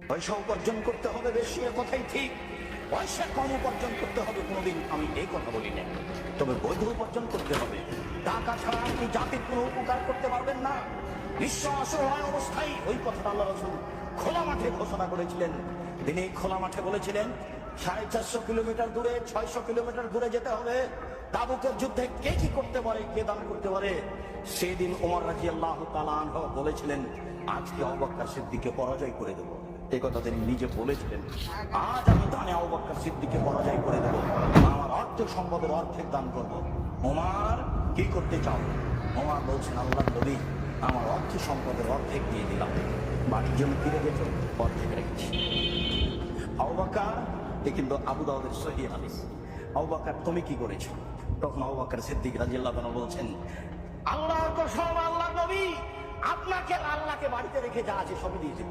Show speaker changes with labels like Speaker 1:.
Speaker 1: পয়সা উপার্জন করতে হবে বেশি, এ কথাই ঠিক। পয়সা কম উপার্জন করতে হবে কোনোদিন আমি এই কথা বলি না, তবে বৈধ উপার্জন করতে হবে। টাকা ছাড়া আপনি জাতির কোনো উপকার করতে পারবেন না। বিশ্ব অসহায় অবস্থায় ওই কথাটা আল্লাহ রাসূল খোলা মাঠে ঘোষণা করেছিলেন। তিনি খোলা মাঠে বলেছিলেন 450 কিলোমিটার দূরে, 600 কিলোমিটার দূরে যেতে হবে। তাবুকের যুদ্ধে কে কি করতে পারে, কে দান করতে পারে। সেদিন ওমর রাদিয়াল্লাহু তাআলা আনহু বলেছিলেন, আজকে আবু বকর সিদ্দিককে পরাজয় করে দেব। এই কথা তিনি নিজে বলেছিলেন, আজ আমি দানে আবু বকর সিদ্দিককে পরাজয় করে দেব, আমার অর্থ সম্পদের অর্ধেক দান করব। ওমর, কি করতে চাও? ওমর বলছেন, আল্লাহর নবী, আমার অর্থ সম্পদের অর্ধেক দিয়ে দিলাম, বাড়ির জন্য ফিরে গেছে, অর্ধেক রেখেছি। আবু বকর, এ কিন্তু আবু দাউদের সহিহ হাদিস। আবু বকর, তুমি কি করেছো? তখন আবু বকর সিদ্দিক রাদিয়াল্লাহু আনহু বলছেন, আল্লাহর কসম, আল্লাহর নবী, আপনাকে আল্লাহকে বাড়িতে রেখে যা আছে সবই দিয়েছেন।